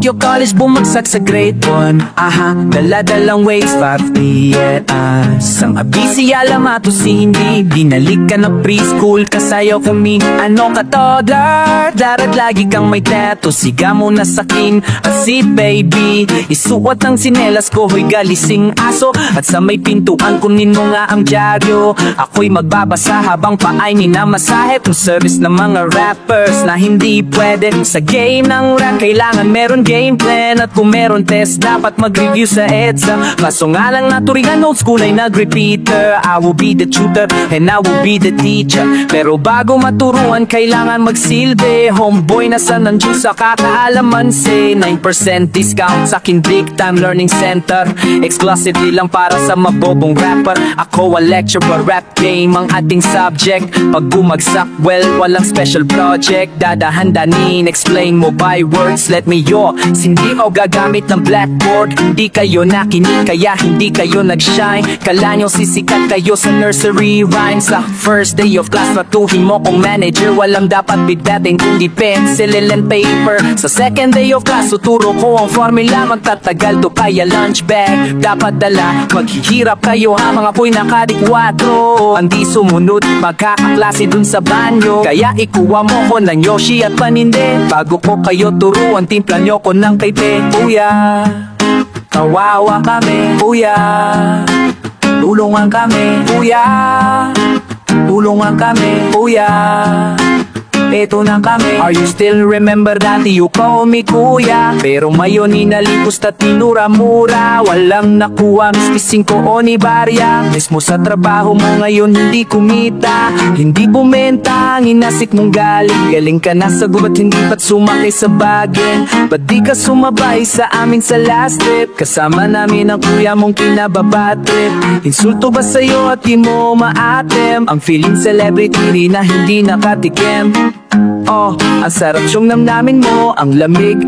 Tokyo College, bumagsak sa grade 1. Dala-dalang ways, 5 Sang abisi alamato si hindi binalik ka na preschool, kasayaw kami. Ano ka toddler? Darat lagi kang may tattoo, siga mo na sa king at si baby. Isuot ang sinelas ko, hoy galising aso. At sa may pintuan kunin mo nga ang dyaryo. Ako'y magbabasa habang paay minamasahe. Kung service ng mga rappers na hindi pwede sa game ng rap, kailangan meron game plan. At kung meron test, dapat mag-review sa EDSA. Kaso nga lang naturingan old school ay nag-repeater. I will be the tutor and I will be the teacher. Pero bago maturuan, kailangan magsilbi. Homeboy na sa nandiyo sa kakaalaman. Say 9% discount sa akin Big Time Learning Center. Exclusively lang para sa mabobong rapper. Ako ang lecturer, rap game ang ating subject. Pag bumagsak, well, walang special project. Dadahan-danin, explain mo by words. Let me yo, hindi ako gagamit ng blackboard. Hindi kayo nakinig, kaya hindi kayo nag-shine. Kala nyo sisikat kayo sa nursery rhymes. Sa first day of class, matuhin mo kung manager. Walang dapat bigdating kundi pencil and paper. Sa second day of class, tuturo ko ang formula. Magtatagal to kaya lunch bag dapat dala. Maghihirap kayo ha mga po'y nakadikwatro. Hindi sumunod, magkakaklase dun sa banyo. Kaya ikuha mo ko ng Yoshi at paninde. Bago ko kayo turuan, timpla nyo ko ng kape. Kuya, kawawa kami. Kuya, tulungan kami. Kuya, tulungan kami. Kuya, eto na kami. Are you still remember dati you call me kuya? Pero ngayon inalipos at tinura-mura. Walang nakuha, mispising ko o ni barya. Mismo sa trabaho mo ngayon hindi kumita. Hindi bumenta ang inasik mong galing. Galing ka na sa gubat, hindi ba't sumakay sa bagin? Ba't di ka sumabay sa amin sa last trip? Kasama namin ang kuya mong kinababatrip. Insulto ba sa'yo at di mo maatem? Ang feeling celebrity na hindi nakatikim. Oh, ang sarap siyong namnamin mo. Ang lamig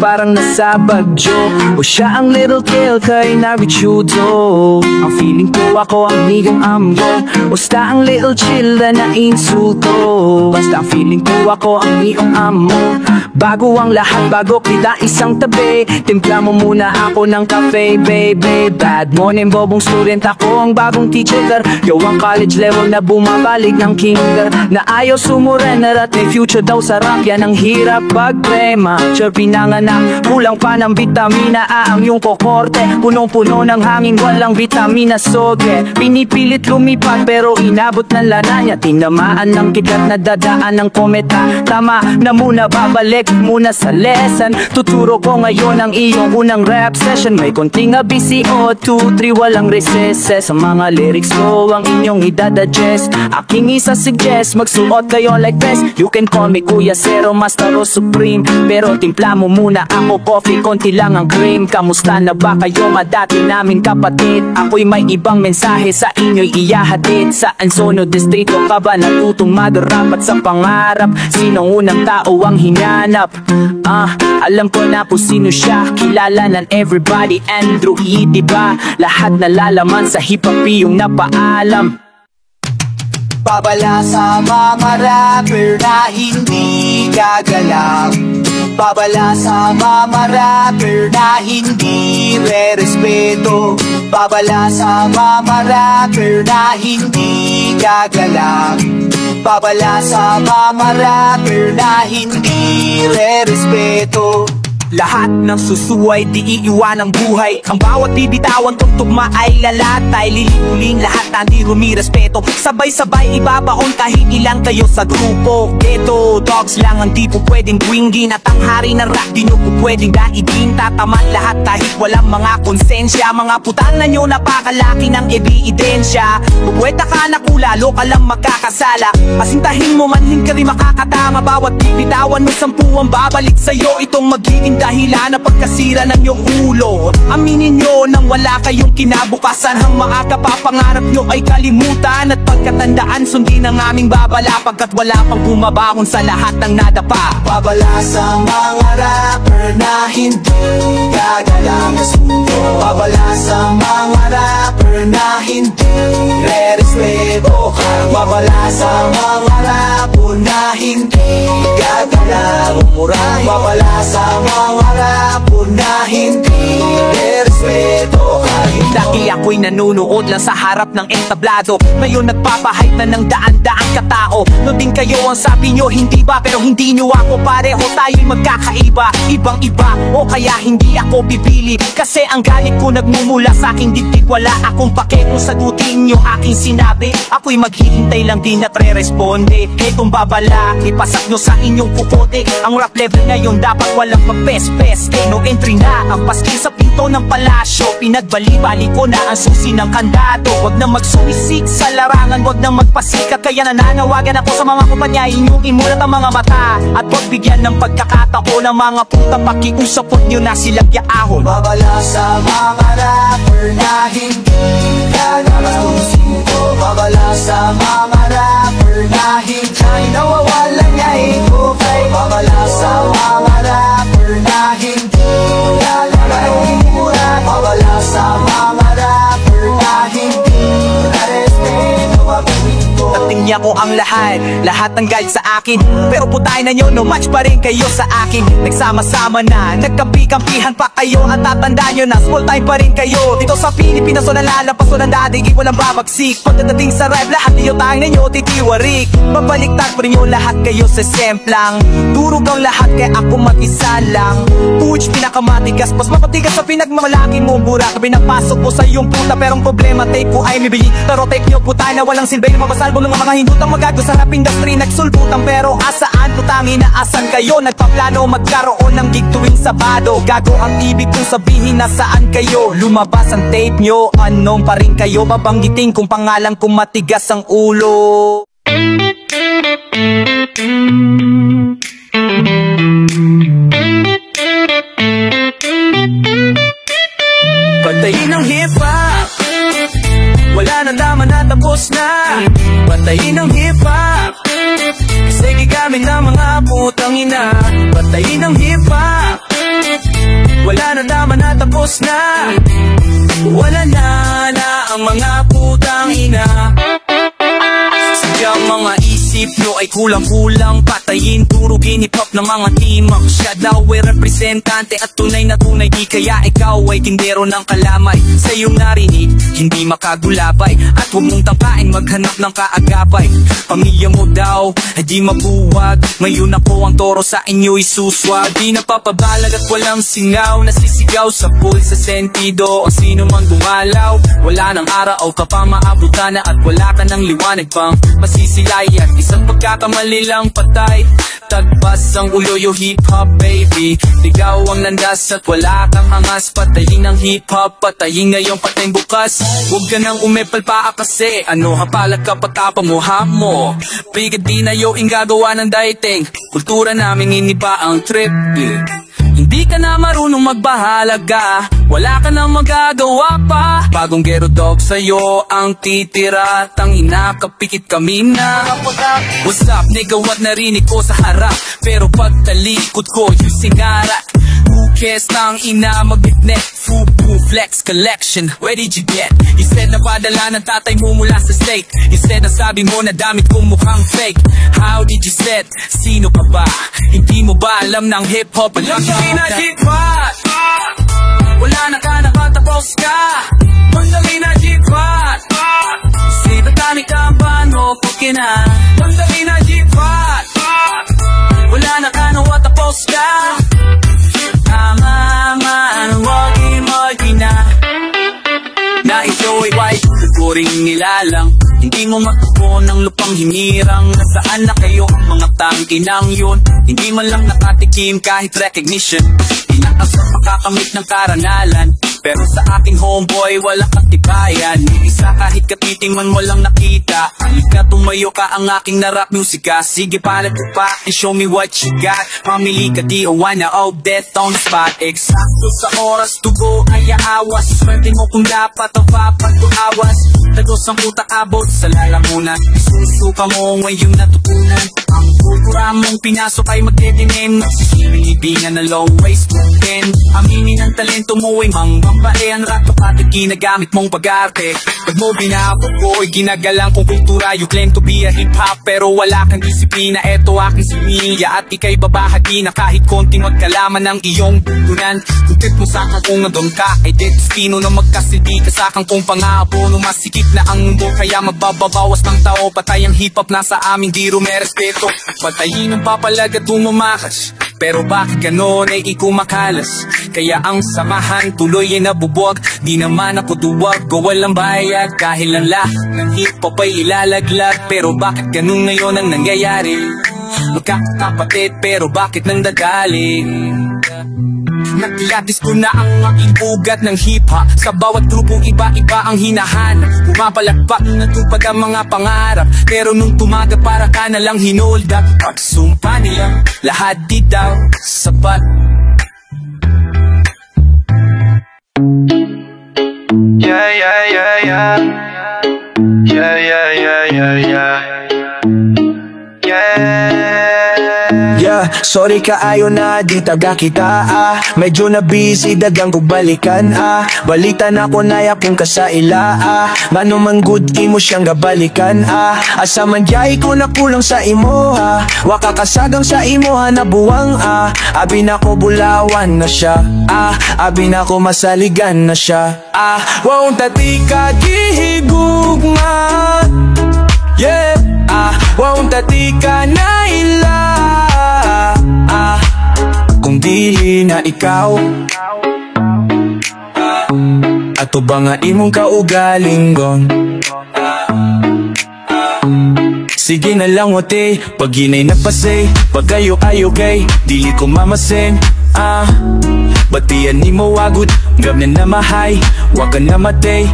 parang nasa Bagyo. O siya ang little tail kay Narichudo. Ang feeling ko ako ang nigong ambo. Basta ang little chill na insulto. Basta ang feeling ko ako ang nigong amo. Bago ang lahat, bago kita isang tabi, timpla mo muna ako ng cafe, baby. Bad morning, bobong student, ako ang bagong teacher. Yo ang college level na bumabalik ng kinder. Na ayaw sumurener at may future daw sarap. Yan ang hirap pag premature pinanganak. Kulang pa ng vitamina A ang iyong kokorte. Punong-puno ng hangin, walang vitamina soge. Pinipilit lumipat pero inabot ng lana niya. Tinamaan ng kidlat na dadaan ng kometa. Tama na muna, babalik muna sa lesson. Tuturo ko ngayon ang iyong unang rap session. May konting ABCO, 2, 3, walang recess. Sa mga lyrics ko ang inyong idadadjust. Aking isa-suggest, magsuot kayo like best. You can call me Kuya Zero, Master o Supreme. Pero timpla mo muna ako coffee, konti lang ang cream. Kamusta na ba kayo madati naming kapatid? Ako'y may ibang mensahe sa inyo'y iyahatid. Saan sono distrito ka ba natutong mag-rap? At sa pangarap, sinong unang tao ang hinanap? Alam ko na kung sino siya. Kilala ng everybody, Andrew E, diba? Lahat nalalaman sa hip-hop yung napaalam. Babala sa mga rapper na hindi gagalang. Babala sa mga rapper na hindi re-respeto. Babala sa mga rapper na hindi gagalang. Babala sa mga rapper na hindi re-respeto. Lahat ng susuway, di iiwan ang buhay. Ang bawat bibitawan kong tugma ay lalatay. Lilikuling lahat na di rumirespeto. Sabay-sabay ibabaon kahit ilang kayo sa grupo. Ghetto dogs lang ang di po pwedeng gwingin. At ang hari ng rap di nyo po pwedeng daigin. Tataman lahat kahit walang mga konsensya. Mga putanan nyo napakalaki ng ebidensya. Pupweta ka na kulalo ka lang magkakasala. Pasintahin mo manhin ka rin makakatama. Bawat bibitawan mo 10 ang babalik sa'yo. Itong magiging dahilan na pagkasira ng iyong ulo. Aminin nyo nang wala kayong kinabukasan. Hang maaga pa pangarap nyo ay kalimutan. At pagkatandaan sundin ang aming babala. Pagkat wala pang bumabangon sa lahat ng nadapa. Babala sa mga rapper na hindi gagalang. Babala sa mga rapper na hindi re-respeto. Babala sa mga rapper na hindi gagalang. walang umurahin. Babala sa mga rapper na hindi respeto kahit dati ako'y nanunood lang sa harap ng entablado, ngayon nagpapahype na ng daan-daang katao. No din kayo ang sabi nyo, hindi ba? Pero hindi nyo ako pareho, tayo'y magkakaiba. Ibang-iba, o kaya hindi ako bibili, kasi ang galit ko nagmumula sa aking dibdib. Wala akong pake kung sagutin nyo aking sinabi, ako'y maghihintay lang din at re-responde. Etong babala, ipasak nyo sa inyong kukote. Ang rap level ngayon dapat walang pag-pes-pes. No entry na ang paskil sa pinto ng palasyo, pinagbali-bali ko na ang susi ng kandado. Wag na magsumisik sa larangan, wag na magpasikat, kaya nananawagan ako sa mga kumpanya, inyong imulat ang mga mata at wag bigyan ng pagkakataon ng mga puta. Pakiusapot nyo na silang yaahon. Babala sa mga rapper na hindi gagastusin ko. Babala sa mga rapper na hindi nawawalan niya ito kay. Babala sa mga rapper na hindi lalalain mura. Babala sa mga rapper na hindi na-respeto mabibig ko. Dating niya ko ang lahat ng guide sa akin, pero putay na nyo, no match pa rin kayo sa akin. Nagsama-sama na, nagkampi-kampihan pa kayo, at tatandaan nyo na small time pa rin kayo. Dito sa Pilipinas o nalalapas o ng dadig, walang babagsik. Pagdating sa rap, lahat niyo tayong ninyo titiwarik. Babaliktad pa rin nyo lahat kayo sa semplang. Durog ang lahat kaya ako mag-isa lang. Puch, pinakamatigas, mas mapatigas sa pinagmamalaki mo. Burak, pinapasok ko sa iyong puta, perong problema tape ko ay mibili. Pero tape nyo putay na walang silbay na mabasalbo ng mga hindutang magago sa rap industry. Nagsulputan pero asaan putang inaasan kayo? Nagpaplano magkaroon ng gig tuwing Sabado. Gago ang ibig kong sabihin, nasaan kayo? Lumabas ang tape nyo, anong pa rin kayo? Babanggitin kung pangalan kung matigas ang ulo. Patayin ang hip-hop, wala na naman na tapos na. Patayin ang hip-hop, kasi gigamit ng mga putang ina. Patayin ang hip-hop, wala na naman na tapos na. Wala na ang mga putang ina. Sadyang mga isip nyo ay kulang-kulang. Patayin, durugin, hip-hop ng mga timak. Siya daw ay representante at tunay na tunay. Di kaya ikaw ay tindero ng kalamay. Sa iyong narinig, hindi makagulabay. At huwag mong tangkain maghanap ng kaagapay. Pamilya mo daw ay di mabuwag. Ngayon ako ang toro, sa inyo isuswag. Di napapabalag at walang singaw. Nasisigaw sa pool sa sentido. Ang sino man gumalaw, wala nang araw ka pa maabutan na. At wala ka ng liwanag pang masisilayan. Isang pagkakamali lang patay, tagbas ang ulo yung hip-hop baby. Ligaw ang landas at wala kang angas. Patayin ang hip-hop, patayin ngayong patayin bukas. Huwag ka nang umepal pa kasi ano hapalag ka patapa mo hamo. Bigad di na yung gagawa ng dating. Kultura namin iniba ang trip. Hindi ka na marunong magbahalaga, wala ka na magagawa pa. Bagong gero dog sa'yo ang titira. Tangina, kapikit kami na. What's up nigga, what narinig ko sa harap, pero pagtalikod ko yung singara. Who cares, tang ina, mag-net Fubu Flex Collection, where did you get? You said na padala ng tatay mo mula sa state. You said na sabi mo na damit kong mukhang fake. How did you set? Sino ka ba? Hindi mo ba alam ng hip-hop? Alam ka na hip-hop, wala na ka, nakatapos ka. Mandali na hip-hop, sibatani ka ba no pukina. Mandali na hip-hop, wala na ka, nakatapos ka. Tama man, huwag imagina na ito ay white, tuturing nilalang. Hindi mo matupo ng lupang himirang. Nasaan na kayo ang mga tangkinang yun? Hindi man lang nakatikim kahit recognition. Inaas at makakamit ng karanalan, pero sa aking homeboy walang katibayan. Isa kahit katiting man walang nakita. Halika tumayo ka, ang aking narap musika. Sige palat ko pa and show me what you got. Mamili ka di o wanna of death on the spot. Eksakto sa oras, tugo ay aawas. Swerte mo kung dapat ang papag awas. Dalos ang utak abot sa lalamunan. Isusuka mo ngayong natutunan. Ang kultura mong pinasok ay magtitinim. Nagsisibingan na low waist movement. Aminin ang talento mo ay mangbambae. Ang rap kapatid ginagamit mong pag-arte. Pag mo binabog ko ay ginagalang kong kultura. You claim to be a hip-hop pero wala kang disiplina. Eto aking similya at ikay babahagi na kahit konting magkalaman ng iyong tunan. Kutip mo sa kung nandun ka ay destino na magkasilbi ka sa kung pangabono. Masikip na ang mundo kaya magbababawas ng tao. Patay ang hip-hop nasa aming di rumerespeto. Patayin ang papalag at umamakas. Pero bakit ganon ay ikumakalas? Kaya ang samahan tuloy ay nabubuwag. Di naman ako duwag o walang bayad. Dahil ang lahat ng hip-hop ay ilalaglag. Pero bakit ganon ngayon ang nangyayari? Magkakapatid pero bakit nang dagaling? Nakilatis ko na ang aking ugat ng hip-hop. Sa bawat grupong iba-iba ang hinahanap. Pumapalakpak natupad ang mga pangarap. Pero nung tumaga para ka na lang hinold up. Pagsumpa nila, lahat di daw sapat. Yeah, yeah, yeah, yeah. Yeah, yeah, yeah, yeah, yeah. Yeah, sorry kaayo na di taga kita Medyo na busy dagang kong balikan Balita na ko na yakong kasaila Ngano man good imo siyang gabalikan Asa man jay ko na kulang sa imo Waka kasagang sa imo na buwang Abi na ko bulawan na siya Abi na ko masaligan na siya Waong tatika gihigugma Yeah, waong tatika na ila kung dili na ikaw ato ba nga imong kaugaling gon sige na lang ote pag ginay napasay pag ayo-ayo kay dili ko mamasin batian ni mo wagod gab na mahay wag ka namatay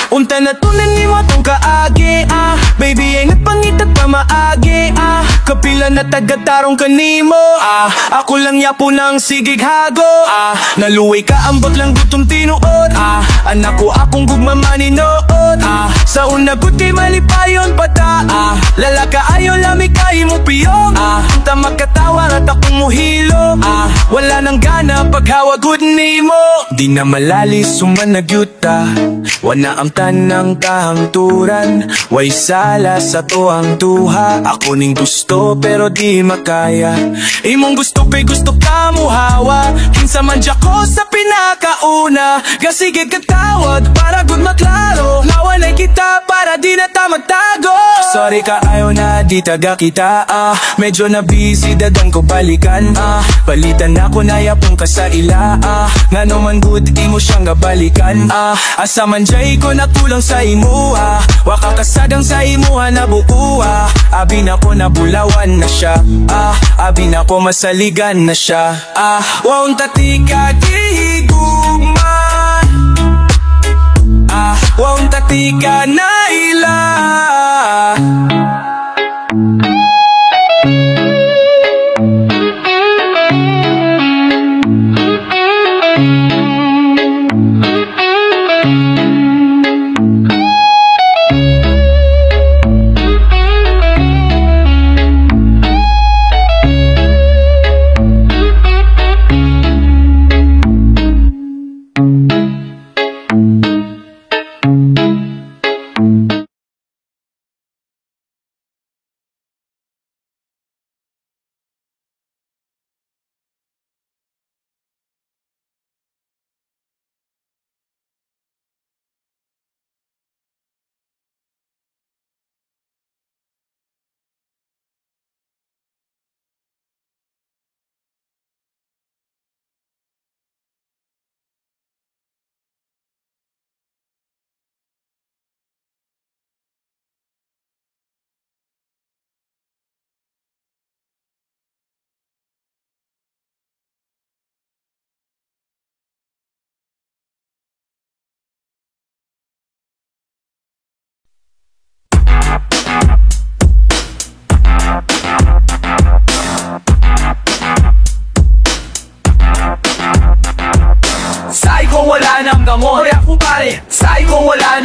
unta na tunan ni mo tong kaagi baby ay nagpangitat pa maagi kapila na tagatarong kanimo ako lang yapo ng sigig hago naluway ka ambot lang gutom tinuod anak ko akong gugmamaninood sa una gud kay malipayon pata lalaka ayo lami kay mo piyong unta magkatawa at akong muhilo wala nang gana paghawa gud nimo di na malalis sumanagyuta wana ang tanang kahangturan way sala sa tuang tuha ako ning gusto pero di makaya imong gusto pa'y gusto ka muhawa kinsa man dya ko sa pinakauna gasige katawad para gud maklaro lawan ay kita para di na ta magtago sorry ka ayaw na di taga kita medyo na busy dagang ko balikan palitan ako na yapong ka sa ila ngano man good imo siyang gabalikan asa man jay ko nakulang sa imuha waka kasadang sa imuha na bukuha abi na ko nabulawan na siya abi na ko masaligan na siya waong tatika gihigugman waong tatika na ila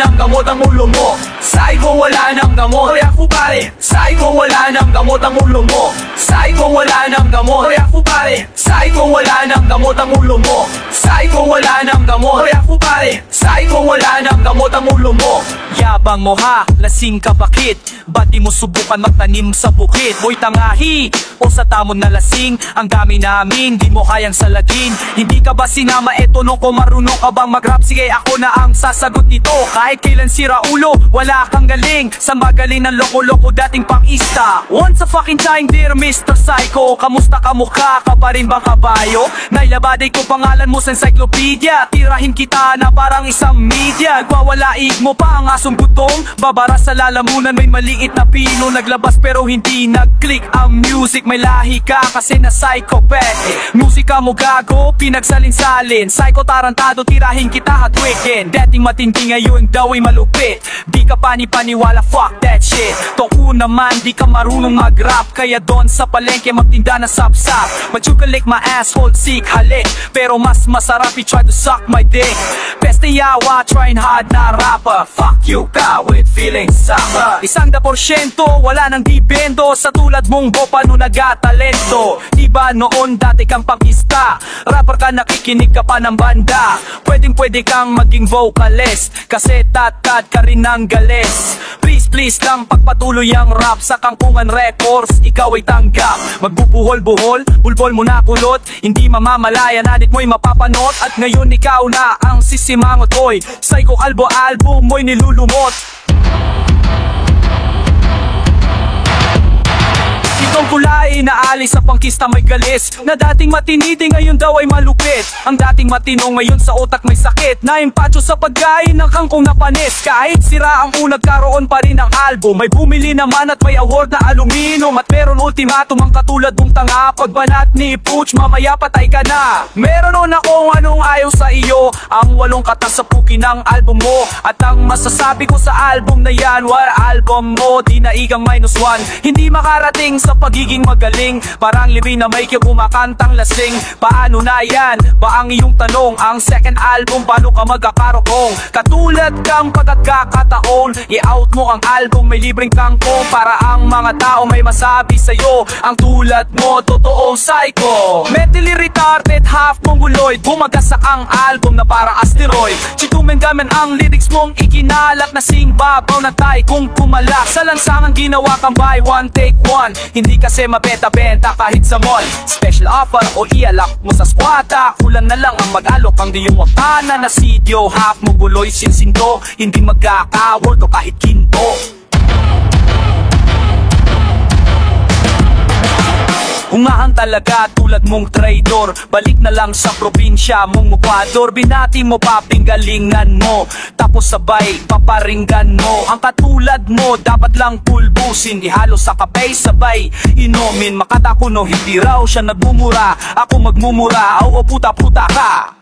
ng gamot ang ulo mo. Psycho, wala ng gamot. Hoy ako pare. Psycho, wala ng gamot ang ulo mo. Psycho, wala ng gamot. Hoy ako pare. Psycho, wala ng gamot ang ulo mo. Psycho, wala ng gamot. Hoy ako pare. Psycho, wala ng gamot ang ulo mo. Yabang mo ha, lasing ka bakit? Ba't di mo subukan magtanim sa bukid? Boy tangahi, o sa tamon na lasing, ang dami namin, di mo kayang salagin. Hindi ka ba sinama eto nung ko marunong ka bang mag-rap? Sige ako na ang sasagot nito. Kahit kailan sira ulo, wala kang galing. Sa magaling ng loko-loko dating pang-ista. Once a fucking time dear Mr. Psycho, kamusta ka mukha? Ka pa rin bang kabayo? Nailabaday ko pangalan mo sa encyclopedia. Tirahin kita na parang isang media. Gwawalaig mo pa ang asong gutong, babara sa lalamunan may maliit na pino. Naglabas pero hindi nag-click ang music. May lahi ka kasi na psychopath. Musika mo gago, pinagsalin-salin. Psycho tarantado, tirahin kita at weekend. Dating matindi ngayon daw ay malupit. Di ka pani-paniwala, fuck that shit. Toko naman, di ka marunong mag-rap. Kaya doon sa palengke magtinda na sap-sap. But you can lick my asshole, sick halik. Pero mas masarap you try to suck my dick. Beste yawa, trying hard na rapper. Fuck you ka with feelings summer. 100% wala nang dibendo sa tulad mong bopa no nagatalento. Diba noon dati kang pangista, rapper ka nakikinig ka pa ng banda. Pwedeng kang maging vocalist kasi tatad ka rin ng galis. Please lang pagpatuloy ang rap sa Kangkungan Records, ikaw ay tanggap. Magbubuhol-buhol, bulbol mo na kulot. Hindi mamamalaya na dit mo'y mapapanot. At ngayon ikaw na ang sisimangot ko'y Psycho Kalbo album mo'y nilulumot. Itong kulay na alis sa pangkista may galis. Na dating matinidi ngayon daw ay malupit. Ang dating matino ngayon sa utak may sakit. Naimpacho sa pagkain ng kangkong na panis. Kahit sira ang unag karoon pa rin ang album. May bumili naman at may award na aluminum. At meron ultimatum ang katulad mong tanga. Pagbanat ni Pooch mamaya patay ka na. Meron nun akong anong ayaw sa iyo. Ang 8 kata sa puki ng album mo. At ang masasabi ko sa album na yan, war album mo di naigang -1. Hindi makarating sa pagiging magaling. Parang libi na may kumakantang lasing. Paano na yan? Ba ang iyong tanong? Ang second album, paano ka magkakarokong? Katulad kang pagkakataon, i-out mo ang album, may libreng kangkong. Para ang mga tao may masabi sa'yo, ang tulad mo, totoong psycho. Mentally retarded, half mongoloid. Bumagsak ang album na parang asteroid. Chitumengamen ang lyrics mong ikinalat na sing babaw na tay kung pumalak. Sa lansangan ginawa kang buy one take one. Hindi kasi mabenta-benta kahit sa mall. Special offer o ialak mo sa squata. Kulang na lang ang mag-alok ang di yung wakana na sidyo. Half mo buloy sinsinto, hindi magkaka-work o kahit kinto. Hungahan talaga tulad mong traidor. Balik na lang sa probinsya mong mukwador. Binati mo pa pinggalingan mo, tapos sabay paparinggan mo. Ang katulad mo dapat lang pulbusin. Di halos sa kapay sabay inumin. Makatakuno hindi raw siya nagmumura. Ako magmumura, o puta-puta ka.